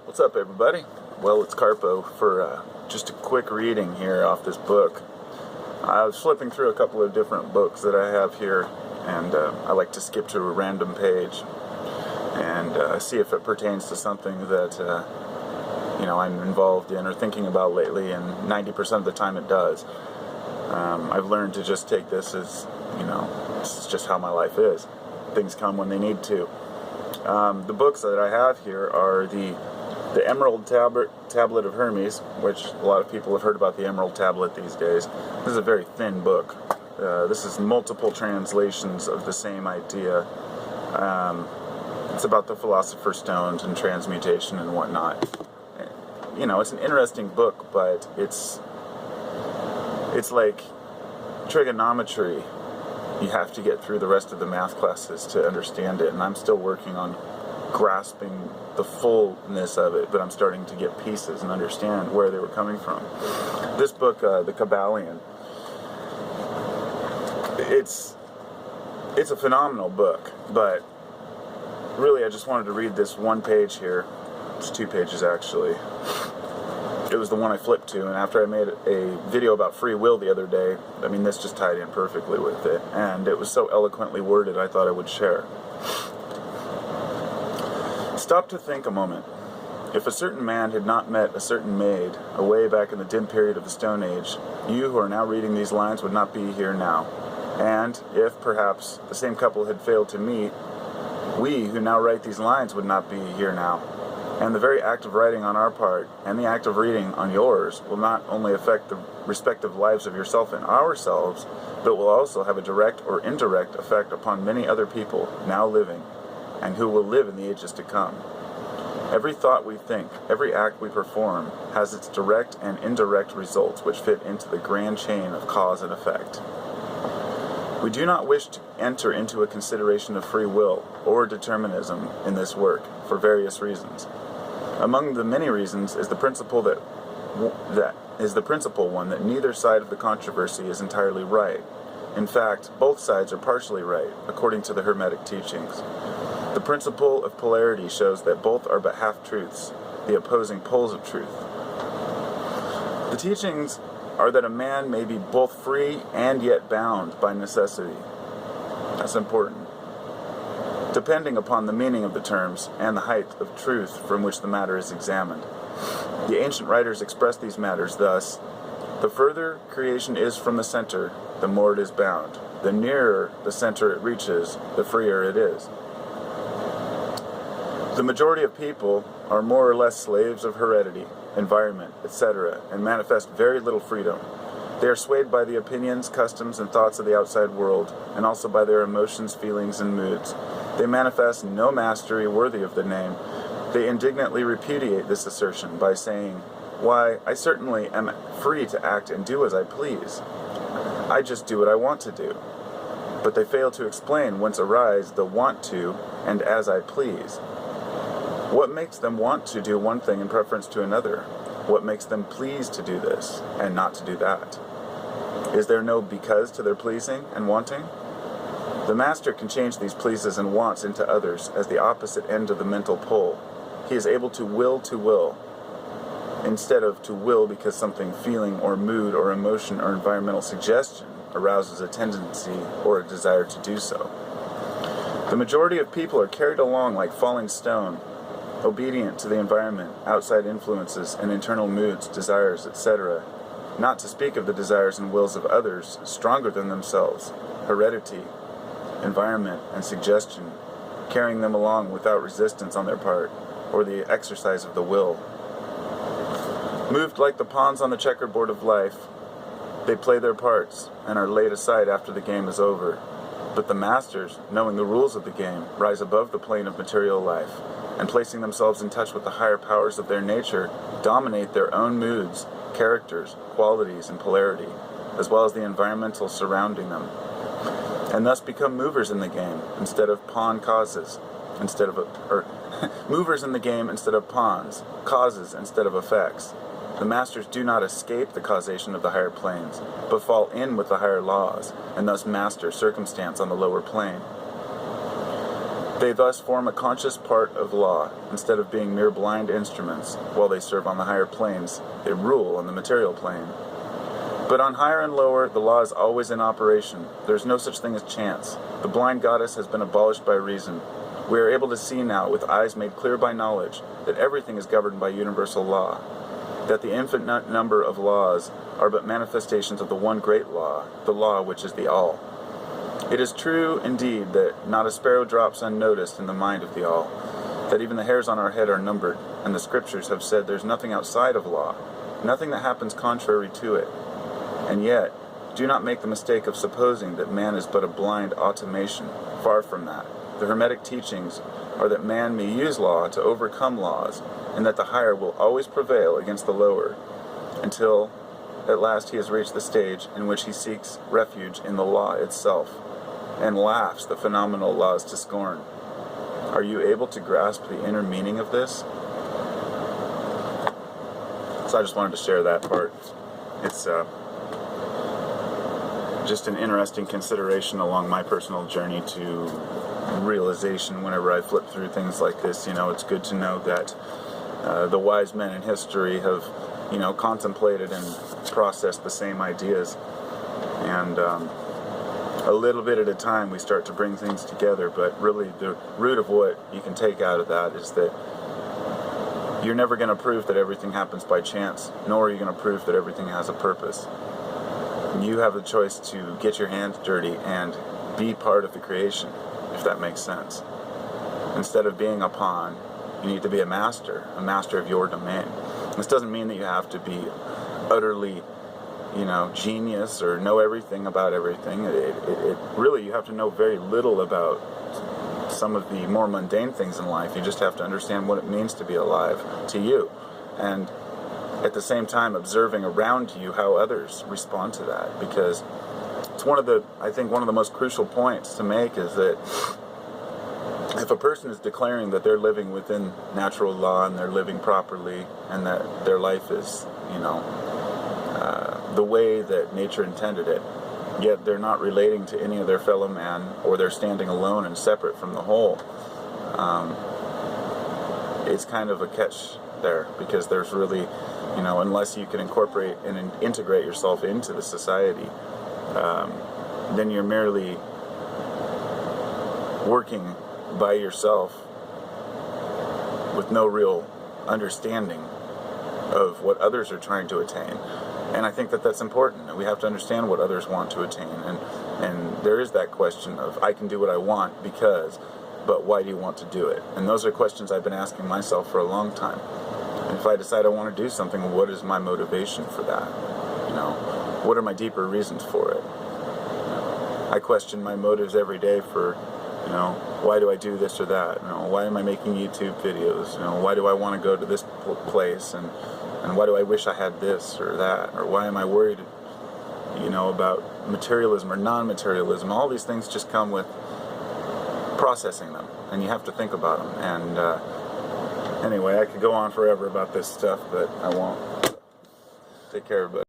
What's up, everybody? Well, it's Carpo for just a quick reading here off this book. I was flipping through a couple of different books that I have here, and I like to skip to a random page and see if it pertains to something that I'm involved in or thinking about lately, and 90% of the time it does. I've learned to just take this as, this is just how my life is. Things come when they need to. The books that I have here are the Emerald Tablet of Hermes, which a lot of people have heard about the Emerald Tablet these days. This is a very thin book. This is multiple translations of the same idea. It's about the Philosopher's Stones and transmutation and whatnot. It's an interesting book, but it's like trigonometry. You have to get through the rest of the math classes to understand it, and I'm still working on grasping the fullness of it, but I'm starting to get pieces and understand where they were coming from. This book, the Kybalion, it's a phenomenal book, but really I just wanted to read this one page here. It's 2 pages actually. It was the one I flipped to, and after I made a video about free will the other day, this just tied in perfectly with it, and it was so eloquently worded I thought I would share. Stop to think a moment. If a certain man had not met a certain maid away back in the dim period of the Stone Age, you who are now reading these lines would not be here now. And if, perhaps, the same couple had failed to meet, we who now write these lines would not be here now. And the very act of writing on our part, and the act of reading on yours, will not only affect the respective lives of yourself and ourselves, but will also have a direct or indirect effect upon many other people now living, and who will live in the ages to come. Every thought we think, every act we perform, has its direct and indirect results which fit into the grand chain of cause and effect. We do not wish to enter into a consideration of free will or determinism in this work for various reasons. Among the many reasons is the principle one that neither side of the controversy is entirely right. In fact, both sides are partially right, according to the Hermetic teachings. The principle of polarity shows that both are but half-truths, the opposing poles of truth. The teachings are that a man may be both free and yet bound by necessity. That's important. Depending upon the meaning of the terms and the height of truth from which the matter is examined. The ancient writers express these matters thus: the further creation is from the center, the more it is bound. The nearer the center it reaches, the freer it is. The majority of people are more or less slaves of heredity, environment, etc., and manifest very little freedom. They are swayed by the opinions, customs, and thoughts of the outside world, and also by their emotions, feelings, and moods. They manifest no mastery worthy of the name. They indignantly repudiate this assertion by saying, "Why, I certainly am free to act and do as I please. I just do what I want to do." But they fail to explain whence arise the want to and as I please. What makes them want to do one thing in preference to another? What makes them please to do this and not to do that? Is there no because to their pleasing and wanting? The master can change these pleases and wants into others as the opposite end of the mental pole. He is able to will, instead of to will because something feeling or mood or emotion or environmental suggestion arouses a tendency or a desire to do so. The majority of people are carried along like falling stone, obedient to the environment, outside influences, and internal moods, desires, etc., not to speak of the desires and wills of others stronger than themselves, heredity, environment, and suggestion, carrying them along without resistance on their part, or the exercise of the will. Moved like the pawns on the checkerboard of life, they play their parts and are laid aside after the game is over. But the masters, knowing the rules of the game, rise above the plane of material life, and placing themselves in touch with the higher powers of their nature, dominate their own moods, characters, qualities, and polarity, as well as the environmental surrounding them, and thus become movers in the game instead of movers in the game instead of pawns, causes instead of effects. The masters do not escape the causation of the higher planes, but fall in with the higher laws, and thus master circumstance on the lower plane. They thus form a conscious part of law, instead of being mere blind instruments. While they serve on the higher planes, they rule on the material plane. But on higher and lower, the law is always in operation. There is no such thing as chance. The blind goddess has been abolished by reason. We are able to see now, with eyes made clear by knowledge, that everything is governed by universal law, that the infinite number of laws are but manifestations of the one great law, the law which is the All. It is true, indeed, that not a sparrow drops unnoticed in the mind of the All, that even the hairs on our head are numbered, and the scriptures have said there's nothing outside of law, nothing that happens contrary to it. And yet, do not make the mistake of supposing that man is but a blind automation. Far from that. The Hermetic teachings are that man may use law to overcome laws, and that the higher will always prevail against the lower, until at last he has reached the stage in which he seeks refuge in the law itself, and laughs the phenomenal laws to scorn. Are you able to grasp the inner meaning of this? So I just wanted to share that part. It's just an interesting consideration along my personal journey to realization whenever I flip through things like this. It's good to know that the wise men in history have, contemplated and processed the same ideas. And a little bit at a time we start to bring things together, but really the root of what you can take out of that is that you're never going to prove that everything happens by chance, nor are you going to prove that everything has a purpose. You have the choice to get your hands dirty and be part of the creation, if that makes sense. Instead of being a pawn, you need to be a master of your domain. This doesn't mean that you have to be utterly, genius or know everything about everything. It really, you have to know very little about some of the more mundane things in life. You just have to understand what it means to be alive to you. And at the same time, observing around you how others respond to that. Because it's one of the most crucial points to make is that if a person is declaring that they're living within natural law and they're living properly and that their life is, the way that nature intended it, yet they're not relating to any of their fellow man, or they're standing alone and separate from the whole, it's kind of a catch there, because there's really, unless you can incorporate and integrate yourself into the society, then you're merely working by yourself with no real understanding of what others are trying to attain. And I think that that's important. We have to understand what others want to attain. And there is that question of, I can do what I want because, but why do you want to do it? And those are questions I've been asking myself for a long time. And if I decide I want to do something, what is my motivation for that? What are my deeper reasons for it? I question my motives every day for, why do I do this or that? Why am I making YouTube videos? Why do I want to go to this place? And why do I wish I had this or that? Or why am I worried, about materialism or non-materialism? All these things just come with processing them, and you have to think about them. And anyway, I could go on forever about this stuff, but I won't. Take care, everybody.